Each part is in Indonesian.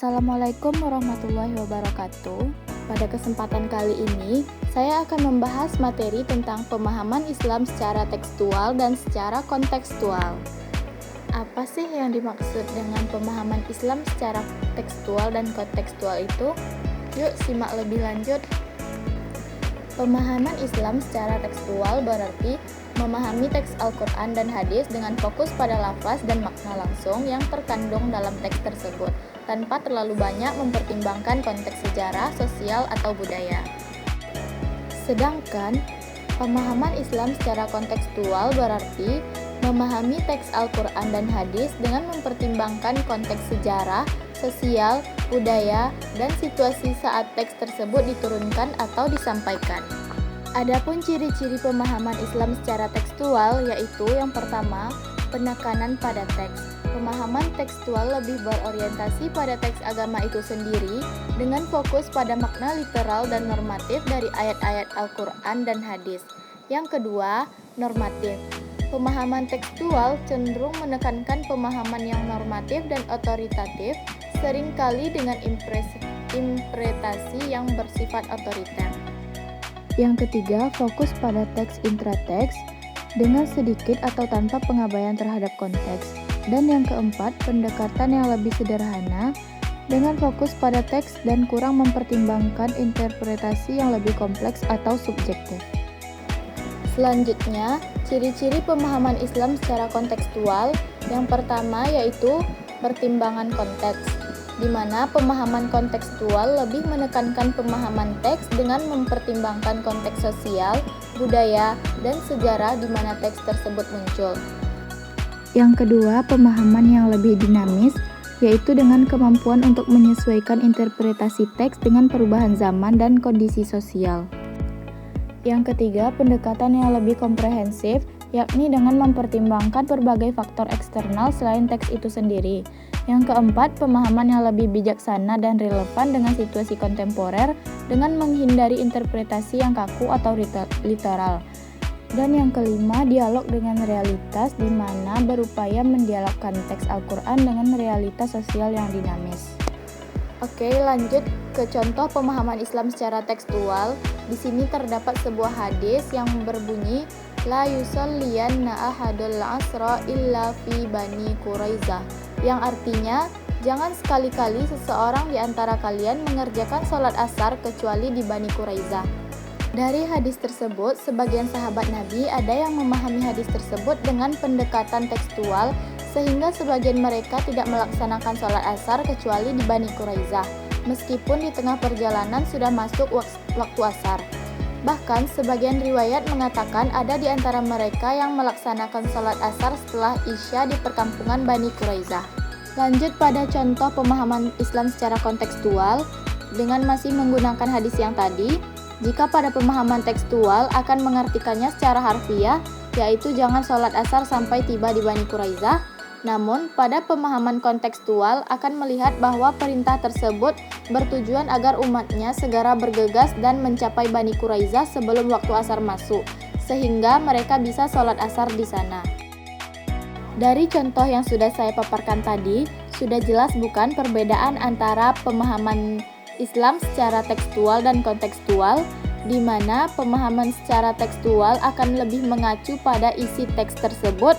Assalamualaikum warahmatullahi wabarakatuh. Pada kesempatan kali ini, saya akan membahas materi tentang pemahaman Islam secara tekstual dan secara kontekstual. Apa sih yang dimaksud dengan pemahaman Islam secara tekstual dan kontekstual itu? Yuk simak lebih lanjut. Pemahaman Islam secara tekstual berarti memahami teks Al-Quran dan hadis dengan fokus pada lafaz dan makna langsung yang terkandung dalam teks tersebut, tanpa terlalu banyak mempertimbangkan konteks sejarah, sosial, atau budaya. Sedangkan, pemahaman Islam secara kontekstual berarti memahami teks Al-Quran dan hadis dengan mempertimbangkan konteks sejarah, sosial, budaya, dan situasi saat teks tersebut diturunkan atau disampaikan. Adapun ciri-ciri pemahaman Islam secara tekstual yaitu yang pertama, penekanan pada teks. Pemahaman tekstual lebih berorientasi pada teks agama itu sendiri dengan fokus pada makna literal dan normatif dari ayat-ayat Al-Quran dan hadis. Yang kedua, normatif. Pemahaman tekstual cenderung menekankan pemahaman yang normatif dan otoritatif, seringkali dengan interpretasi yang bersifat otoriter. Yang ketiga, fokus pada teks intrateks dengan sedikit atau tanpa pengabaian terhadap konteks. Dan yang keempat, pendekatan yang lebih sederhana dengan fokus pada teks dan kurang mempertimbangkan interpretasi yang lebih kompleks atau subjektif. Selanjutnya, ciri-ciri pemahaman Islam secara kontekstual. Yang pertama yaitu pertimbangan konteks, di mana pemahaman kontekstual lebih menekankan pemahaman teks dengan mempertimbangkan konteks sosial, budaya, dan sejarah di mana teks tersebut muncul. Yang kedua, pemahaman yang lebih dinamis, yaitu dengan kemampuan untuk menyesuaikan interpretasi teks dengan perubahan zaman dan kondisi sosial. Yang ketiga, pendekatan yang lebih komprehensif, yakni dengan mempertimbangkan berbagai faktor eksternal selain teks itu sendiri. Yang keempat, pemahaman yang lebih bijaksana dan relevan dengan situasi kontemporer dengan menghindari interpretasi yang kaku atau literal. Dan yang kelima, dialog dengan realitas di mana berupaya mendialogkan teks Al-Quran dengan realitas sosial yang dinamis. Oke, lanjut ke contoh pemahaman Islam secara tekstual. Di sini terdapat sebuah hadis yang berbunyi, La yusalliyanna ahadul asra illa fi bani Quraizah, yang artinya, jangan sekali-kali seseorang di antara kalian mengerjakan sholat asar kecuali di Bani Quraizah. Dari hadis tersebut, sebagian sahabat Nabi ada yang memahami hadis tersebut dengan pendekatan tekstual, sehingga sebagian mereka tidak melaksanakan sholat asar kecuali di Bani Quraizah, meskipun di tengah perjalanan sudah masuk waktu asar. Bahkan, sebagian riwayat mengatakan ada di antara mereka yang melaksanakan sholat asar setelah Isya di perkampungan Bani Quraizah. Lanjut pada contoh pemahaman Islam secara kontekstual, dengan masih menggunakan hadis yang tadi, jika pada pemahaman tekstual akan mengartikannya secara harfiah, yaitu jangan sholat asar sampai tiba di Bani Quraizah, namun pada pemahaman kontekstual akan melihat bahwa perintah tersebut bertujuan agar umatnya segera bergegas dan mencapai Bani Quraizah sebelum waktu asar masuk, sehingga mereka bisa sholat asar di sana. Dari contoh yang sudah saya paparkan tadi, sudah jelas bukan perbedaan antara pemahaman Islam secara tekstual dan kontekstual, di mana pemahaman secara tekstual akan lebih mengacu pada isi teks tersebut,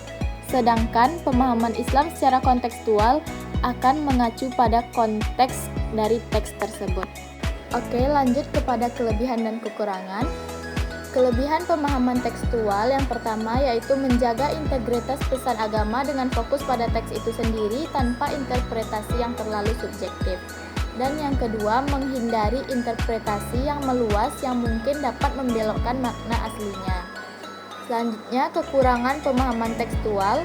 sedangkan pemahaman Islam secara kontekstual akan mengacu pada konteks dari teks tersebut. Oke, lanjut kepada kelebihan dan kekurangan. Kelebihan pemahaman tekstual yang pertama yaitu menjaga integritas pesan agama dengan fokus pada teks itu sendiri tanpa interpretasi yang terlalu subjektif. Dan yang kedua, menghindari interpretasi yang meluas yang mungkin dapat membelokkan makna aslinya. Selanjutnya, kekurangan pemahaman tekstual.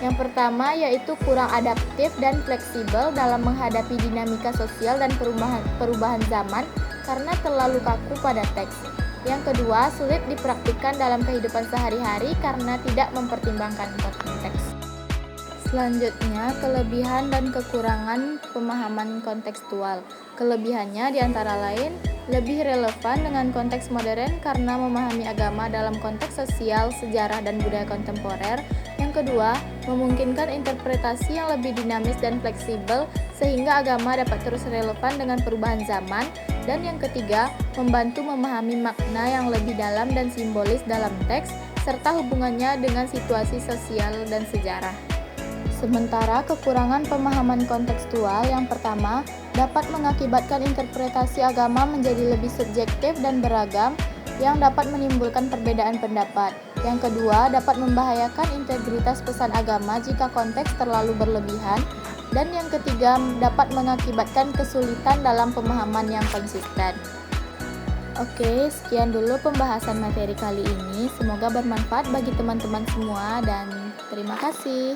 Yang pertama yaitu kurang adaptif dan fleksibel dalam menghadapi dinamika sosial dan perubahan zaman karena terlalu kaku pada teks. Yang kedua, sulit dipraktikkan dalam kehidupan sehari-hari karena tidak mempertimbangkan konteks. Selanjutnya, kelebihan dan kekurangan pemahaman kontekstual. Kelebihannya diantara lain, lebih relevan dengan konteks modern karena memahami agama dalam konteks sosial, sejarah, dan budaya kontemporer. Yang kedua, memungkinkan interpretasi yang lebih dinamis dan fleksibel sehingga agama dapat terus relevan dengan perubahan zaman. Dan yang ketiga, membantu memahami makna yang lebih dalam dan simbolis dalam teks, serta hubungannya dengan situasi sosial dan sejarah. Sementara kekurangan pemahaman kontekstual yang pertama dapat mengakibatkan interpretasi agama menjadi lebih subjektif dan beragam yang dapat menimbulkan perbedaan pendapat. Yang kedua dapat membahayakan integritas pesan agama jika konteks terlalu berlebihan. Dan yang ketiga dapat mengakibatkan kesulitan dalam pemahaman yang konsisten. Oke, sekian dulu pembahasan materi kali ini. Semoga bermanfaat bagi teman-teman semua dan terima kasih.